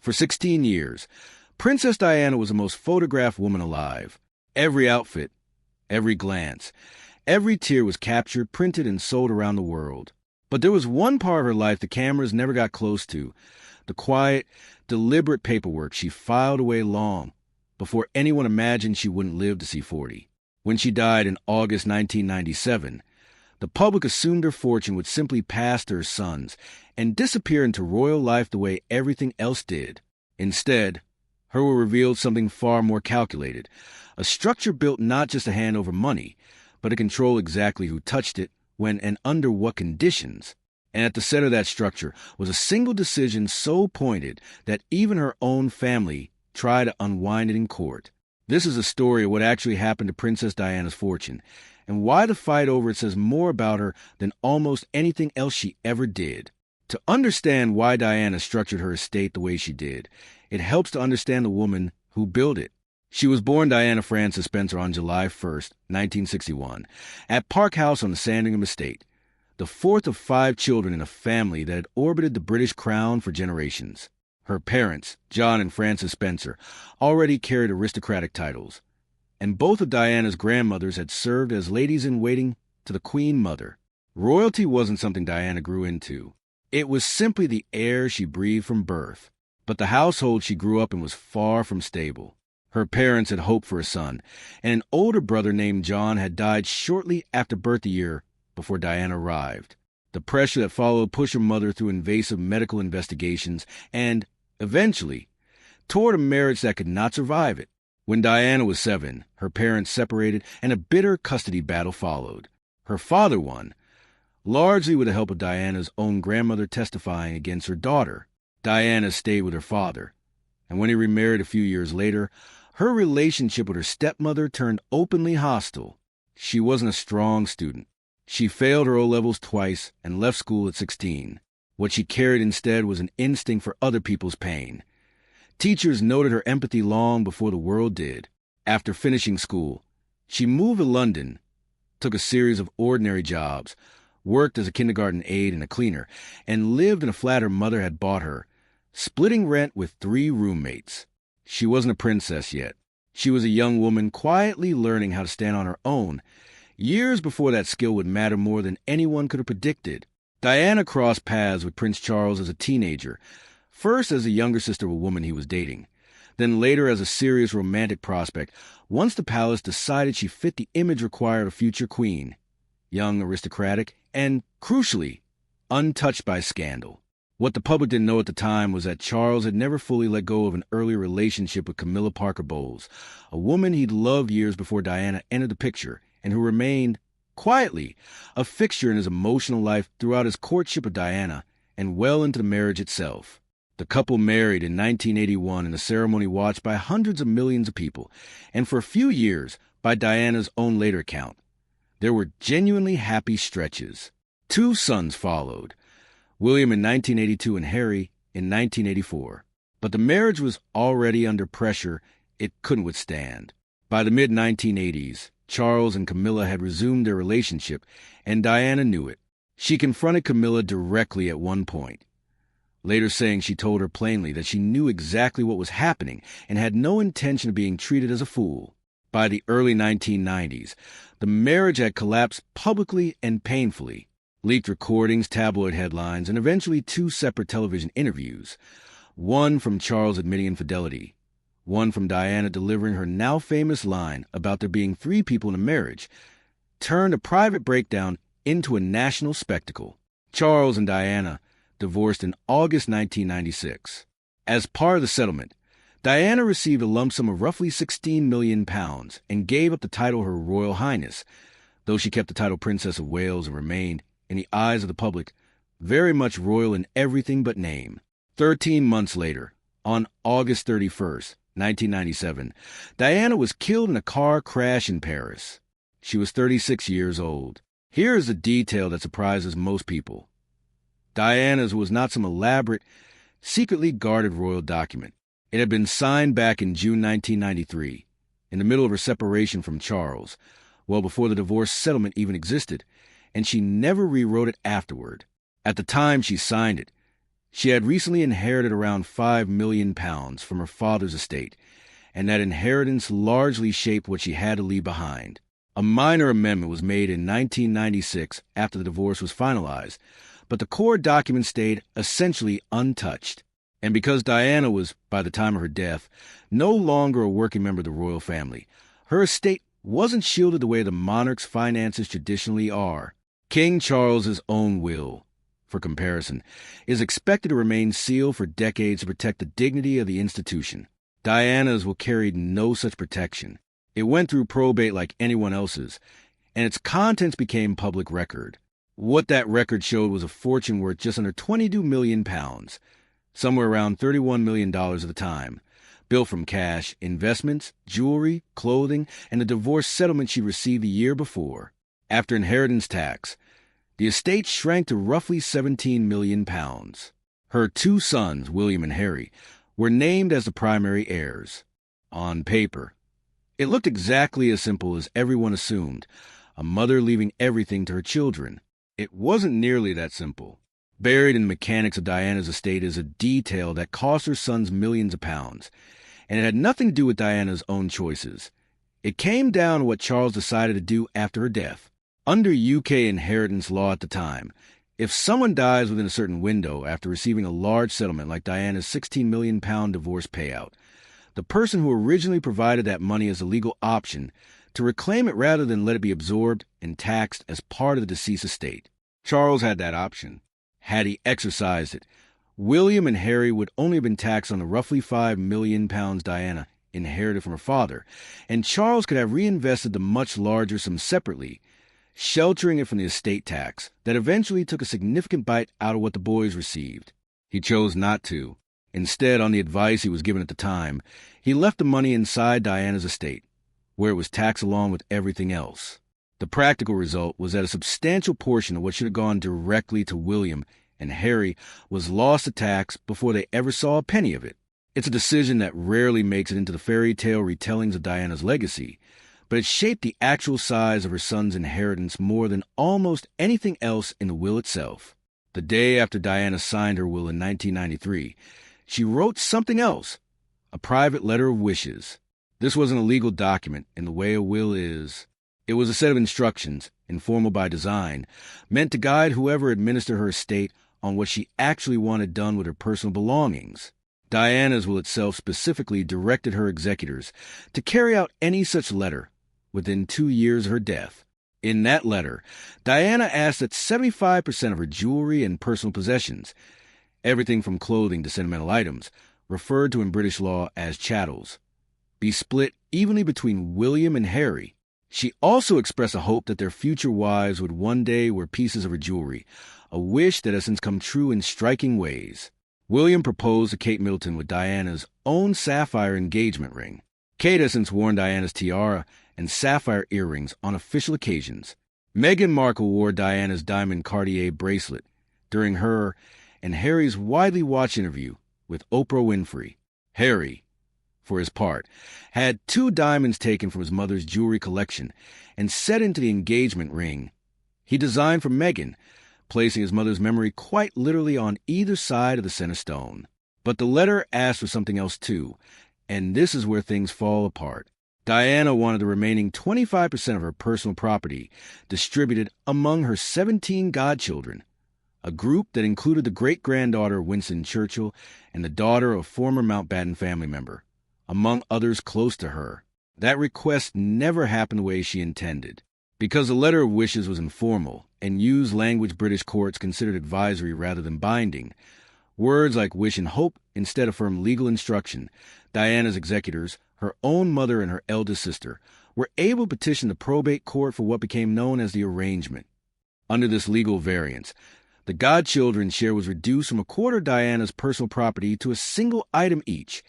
For 16 years, Princess Diana was the most photographed woman alive. Every outfit, every glance, every tear was captured, printed, and sold around the world. But there was one part of her life the cameras never got close to, the quiet, deliberate paperwork she filed away long before anyone imagined she wouldn't live to see 40. When she died in August 1997, the public assumed her fortune would simply pass to her sons and disappear into royal life the way everything else did. Instead, her will revealed something far more calculated, a structure built not just to hand over money, but to control exactly who touched it, when and under what conditions. And at the center of that structure was a single decision so pointed that even her own family tried to unwind it in court. This is a story of what actually happened to Princess Diana's fortune, and why the fight over it says more about her than almost anything else she ever did. To understand why Diana structured her estate the way she did, it helps to understand the woman who built it. She was born Diana Frances Spencer on July 1st, 1961, at Park House on the Sandringham Estate, the fourth of 5 children in a family that had orbited the British crown for generations. Her parents, John and Frances Spencer, already carried aristocratic titles, and both of Diana's grandmothers had served as ladies-in-waiting to the Queen Mother. Royalty wasn't something Diana grew into. It was simply the air she breathed from birth. But the household she grew up in was far from stable. Her parents had hoped for a son, and an older brother named John had died shortly after birth a year before Diana arrived. The pressure that followed pushed her mother through invasive medical investigations and, eventually, toward a marriage that could not survive it. When Diana was 7, her parents separated and a bitter custody battle followed. Her father won, largely with the help of Diana's own grandmother testifying against her daughter. Diana stayed with her father, and when he remarried a few years later, her relationship with her stepmother turned openly hostile. She wasn't a strong student. She failed her O-levels twice and left school at 16. What she carried instead was an instinct for other people's pain. Teachers noted her empathy long before the world did. After finishing school, she moved to London, took a series of ordinary jobs, worked as a kindergarten aide and a cleaner, and lived in a flat her mother had bought her, splitting rent with 3 roommates. She wasn't a princess yet. She was a young woman quietly learning how to stand on her own, years before that skill would matter more than anyone could have predicted. Diana crossed paths with Prince Charles as a teenager, first as the younger sister of a woman he was dating, then later as a serious romantic prospect, once the palace decided she fit the image required of a future queen. Young, aristocratic, and, crucially, untouched by scandal. What the public didn't know at the time was that Charles had never fully let go of an earlier relationship with Camilla Parker Bowles, a woman he'd loved years before Diana entered the picture, and who remained, quietly, a fixture in his emotional life throughout his courtship of Diana and well into the marriage itself. The couple married in 1981 in a ceremony watched by hundreds of millions of people, and for a few years, by Diana's own later account, there were genuinely happy stretches. 2 sons followed, William in 1982 and Harry in 1984. But the marriage was already under pressure it couldn't withstand. By the mid-1980s, Charles and Camilla had resumed their relationship, and Diana knew it. She confronted Camilla directly at one point, later saying she told her plainly that she knew exactly what was happening and had no intention of being treated as a fool. By the early 1990s, the marriage had collapsed publicly and painfully. Leaked recordings, tabloid headlines, and eventually 2 separate television interviews, one from Charles admitting infidelity, one from Diana delivering her now famous line about there being 3 people in a marriage, turned a private breakdown into a national spectacle. Charles and Diana divorced in August 1996. As part of the settlement, Diana received a lump sum of roughly £16 million and gave up the title Her Royal Highness, though she kept the title Princess of Wales and remained, in the eyes of the public, very much royal in everything but name. 13 months later, on August 31st, 1997, Diana was killed in a car crash in Paris. She was 36 years old. Here is a detail that surprises most people. Diana's was not some elaborate, secretly guarded royal document. It had been signed back in June 1993, in the middle of her separation from Charles, well before the divorce settlement even existed, and she never rewrote it afterward. At the time she signed it, She had recently inherited around £5 million from her father's estate, and that inheritance largely shaped what she had to leave behind. A minor amendment was made in 1996 after the divorce was finalized, but the core document stayed essentially untouched. And because Diana was, by the time of her death, no longer a working member of the royal family, her estate wasn't shielded the way the monarch's finances traditionally are. King Charles's own will, for comparison, is expected to remain sealed for decades to protect the dignity of the institution. Diana's will carry no such protection. It went through probate like anyone else's, and its contents became public record. What that record showed was a fortune worth just under £22 million, somewhere around $31 million at the time, built from cash, investments, jewelry, clothing, and the divorce settlement she received the year before. After inheritance tax, the estate shrank to roughly £17 million. Her two sons, William and Harry, were named as the primary heirs. On paper, it looked exactly as simple as everyone assumed, a mother leaving everything to her children. It wasn't nearly that simple. Buried in the mechanics of Diana's estate is a detail that cost her sons millions of pounds, and it had nothing to do with Diana's own choices. It came down to what Charles decided to do after her death. Under UK inheritance law at the time, if someone dies within a certain window after receiving a large settlement like Diana's £16 million divorce payout, the person who originally provided that money as a legal option to reclaim it rather than let it be absorbed and taxed as part of the deceased estate. Charles had that option. Had he exercised it, William and Harry would only have been taxed on the roughly £5 million Diana inherited from her father, and Charles could have reinvested the much larger sum separately, sheltering it from the estate tax that eventually took a significant bite out of what the boys received. He chose not to. Instead, on the advice he was given at the time, he left the money inside Diana's estate, where it was taxed along with everything else. The practical result was that a substantial portion of what should have gone directly to William and Harry was lost to tax before they ever saw a penny of it. It's a decision that rarely makes it into the fairy tale retellings of Diana's legacy, but it shaped the actual size of her son's inheritance more than almost anything else in the will itself. The day after Diana signed her will in 1993, she wrote something else, a private letter of wishes. This wasn't a legal document in the way a will is. It was a set of instructions, informal by design, meant to guide whoever administered her estate on what she actually wanted done with her personal belongings. Diana's will itself specifically directed her executors to carry out any such letter within 2 years of her death. In that letter, Diana asked that 75% of her jewelry and personal possessions, everything from clothing to sentimental items, referred to in British law as chattels, be split evenly between William and Harry. She also expressed a hope that their future wives would one day wear pieces of her jewelry, a wish that has since come true in striking ways. William proposed to Kate Middleton with Diana's own sapphire engagement ring. Kate has since worn Diana's tiara and sapphire earrings on official occasions. Meghan Markle wore Diana's diamond Cartier bracelet during her and Harry's widely watched interview with Oprah Winfrey. Harry, for his part, had 2 diamonds taken from his mother's jewelry collection and set into the engagement ring he designed for Meghan, placing his mother's memory quite literally on either side of the center stone. But the letter asked for something else too, and this is where things fall apart. Diana wanted the remaining 25% of her personal property distributed among her 17 godchildren, a group that included the great-granddaughter of Winston Churchill and the daughter of a former Mountbatten family member, among others close to her. That request never happened the way she intended. Because the letter of wishes was informal and used language British courts considered advisory rather than binding, words like wish and hope instead affirmed legal instruction. Diana's executors, her own mother and her eldest sister, were able to petition the probate court for what became known as the arrangement. Under this legal variance, the godchildren's share was reduced from a quarter of Diana's personal property to a single item each,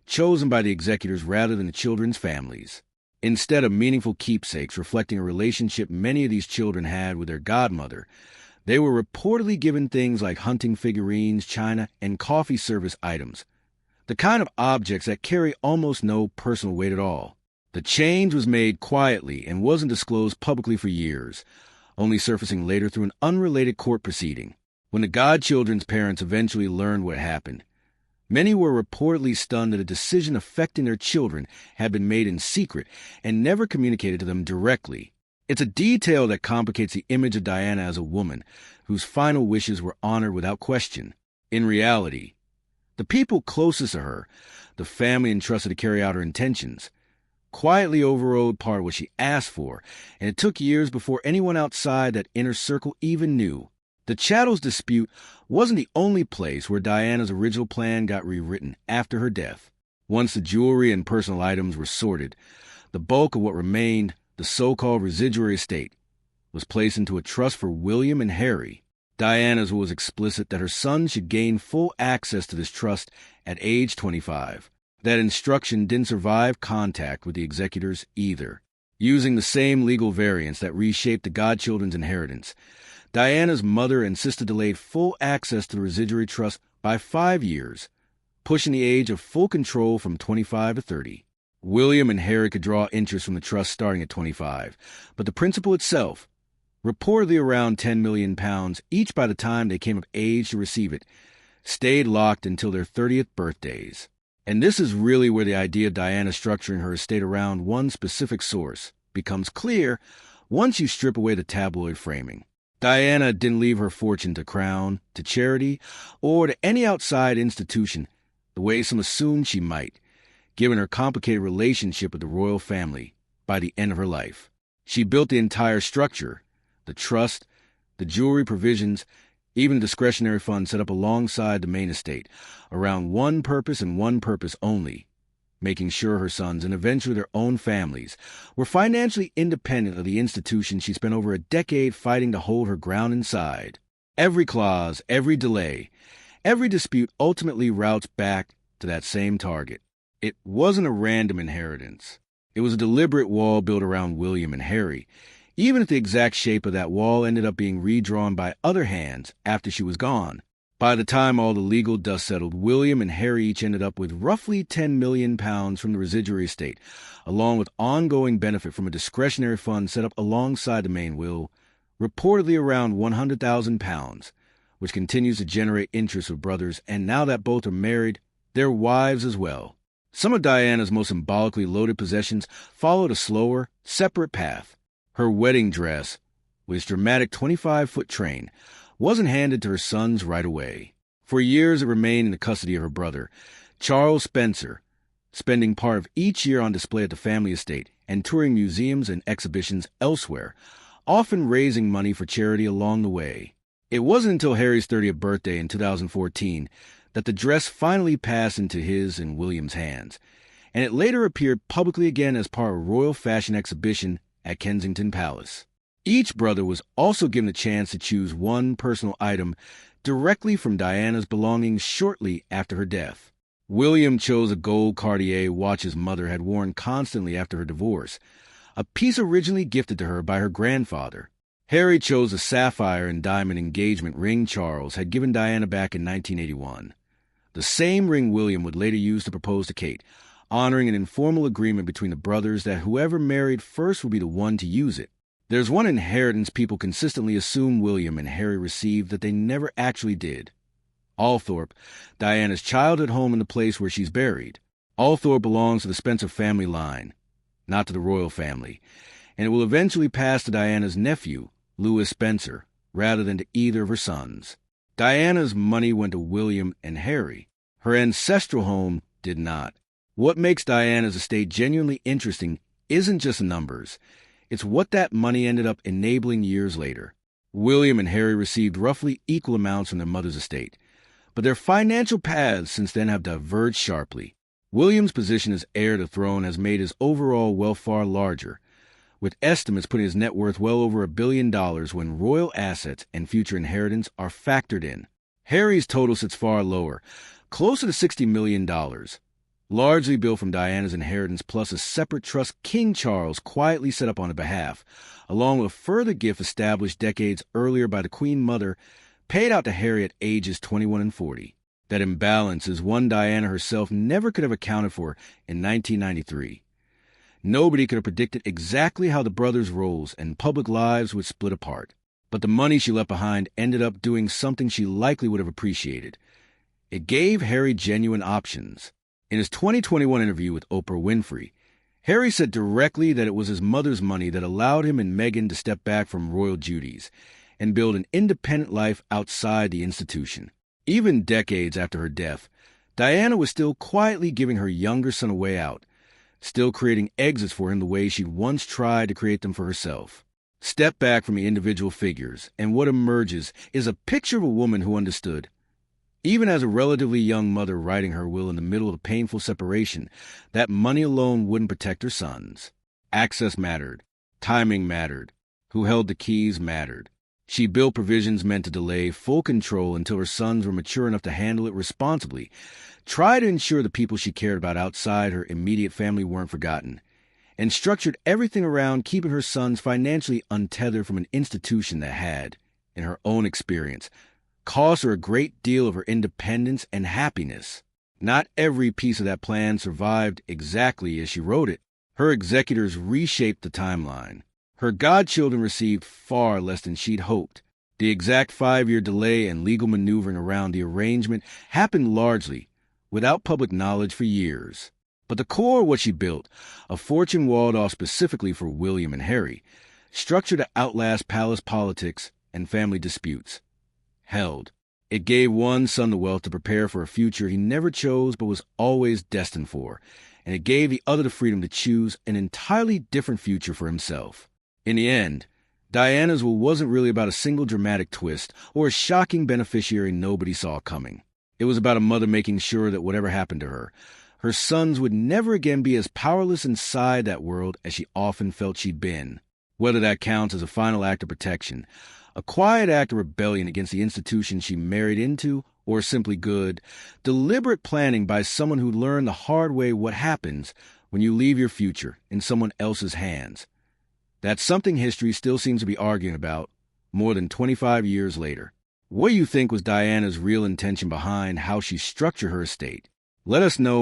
chosen by the executors rather than the children's families. Instead of meaningful keepsakes reflecting a relationship many of these children had with their godmother, they were reportedly given things like hunting figurines, china, and coffee service items, the kind of objects that carry almost no personal weight at all. The change was made quietly and wasn't disclosed publicly for years, only surfacing later through an unrelated court proceeding. When the godchildren's parents eventually learned what happened, many were reportedly stunned that a decision affecting their children had been made in secret and never communicated to them directly. It's a detail that complicates the image of Diana as a woman whose final wishes were honored without question. In reality, the people closest to her, the family entrusted to carry out her intentions, quietly overrode part of what she asked for, and it took years before anyone outside that inner circle even knew. The chattels dispute wasn't the only place where Diana's original plan got rewritten after her death. Once the jewelry and personal items were sorted, the bulk of what remained, the so-called residuary estate, was placed into a trust for William and Harry. Diana's was explicit that her son should gain full access to this trust at age 25. That instruction didn't survive contact with the executors either. Using the same legal variants that reshaped the godchildren's inheritance, Diana's mother and sister delayed full access to the residuary trust by 5 years, pushing the age of full control from 25 to 30. William and Harry could draw interest from the trust starting at 25, but the principal itself, reportedly around £10 million each by the time they came of age to receive it, stayed locked until their 30th birthdays. And this is really where the idea of Diana structuring her estate around one specific source becomes clear once you strip away the tabloid framing. Diana didn't leave her fortune to Crown, to charity, or to any outside institution the way some assumed she might, given her complicated relationship with the royal family by the end of her life. She built the entire structure, the trust, the jewelry provisions, even a discretionary fund set up alongside the main estate, around one purpose and one purpose only, making sure her sons and eventually their own families were financially independent of the institution she spent over a decade fighting to hold her ground inside. Every clause, every delay, every dispute ultimately routes back to that same target. It wasn't a random inheritance. It was a deliberate wall built around William and Harry, even if the exact shape of that wall ended up being redrawn by other hands after she was gone. By the time all the legal dust settled, William and Harry each ended up with roughly £10 million from the residuary estate, along with ongoing benefit from a discretionary fund set up alongside the main will, reportedly around £100,000, which continues to generate interest with brothers, and now that both are married, their wives as well. Some of Diana's most symbolically loaded possessions followed a slower, separate path. Her wedding dress, with its dramatic 25-foot train, wasn't handed to her sons right away. For years it remained in the custody of her brother, Charles Spencer, spending part of each year on display at the family estate and touring museums and exhibitions elsewhere, often raising money for charity along the way. It wasn't until Harry's 30th birthday in 2014 that the dress finally passed into his and William's hands, and it later appeared publicly again as part of a royal fashion exhibition at Kensington Palace. Each brother was also given a chance to choose one personal item directly from Diana's belongings shortly after her death. William chose a gold Cartier watch his mother had worn constantly after her divorce, a piece originally gifted to her by her grandfather. Harry chose a sapphire and diamond engagement ring Charles had given Diana back in 1981. The same ring William would later use to propose to Kate, honoring an informal agreement between the brothers that whoever married first would be the one to use it. There's one inheritance people consistently assume William and Harry received that they never actually did. Althorpe, Diana's childhood home in the place where she's buried. Althorpe belongs to the Spencer family line, not to the royal family, and it will eventually pass to Diana's nephew, Louis Spencer, rather than to either of her sons. Diana's money went to William and Harry. Her ancestral home did not. What makes Diana's estate genuinely interesting isn't just numbers. It's what that money ended up enabling years later. William and Harry received roughly equal amounts from their mother's estate, but their financial paths since then have diverged sharply. William's position as heir to the throne has made his overall wealth far larger, with estimates putting his net worth well over $1 billion when royal assets and future inheritance are factored in. Harry's total sits far lower, closer to $60 million, largely built from Diana's inheritance plus a separate trust King Charles quietly set up on her behalf, along with a further gift established decades earlier by the Queen Mother, paid out to Harry at ages 21 and 40. That imbalance is one Diana herself never could have accounted for in 1993. Nobody could have predicted exactly how the brothers' roles and public lives would split apart. But the money she left behind ended up doing something she likely would have appreciated. It gave Harry genuine options. In his 2021 interview with Oprah Winfrey, Harry said directly that it was his mother's money that allowed him and Meghan to step back from royal duties and build an independent life outside the institution. Even decades after her death, Diana was still quietly giving her younger son a way out, still creating exits for him the way she'd once tried to create them for herself. Step back from the individual figures, and what emerges is a picture of a woman who understood. Even as a relatively young mother writing her will in the middle of a painful separation, that money alone wouldn't protect her sons. Access mattered. Timing mattered. Who held the keys mattered. She built provisions meant to delay full control until her sons were mature enough to handle it responsibly. Try to ensure the people she cared about outside her immediate family weren't forgotten. And structured everything around keeping her sons financially untethered from an institution that had, in her own experience, cost her a great deal of her independence and happiness. Not every piece of that plan survived exactly as she wrote it. Her executors reshaped the timeline. Her godchildren received far less than she'd hoped. The exact 5-year delay and legal maneuvering around the arrangement happened largely without public knowledge for years. But the core of what she built, a fortune walled off specifically for William and Harry, structured to outlast palace politics and family disputes, held. It gave one son the wealth to prepare for a future he never chose but was always destined for, and it gave the other the freedom to choose an entirely different future for himself. In the end, Diana's will wasn't really about a single dramatic twist or a shocking beneficiary nobody saw coming. It was about a mother making sure that whatever happened to her, her sons would never again be as powerless inside that world as she often felt she'd been. Whether that counts as a final act of protection, a quiet act of rebellion against the institution she married into, or simply good, deliberate planning by someone who learned the hard way what happens when you leave your future in someone else's hands. That's something history still seems to be arguing about more than 25 years later. What do you think was Diana's real intention behind how she structured her estate? Let us know.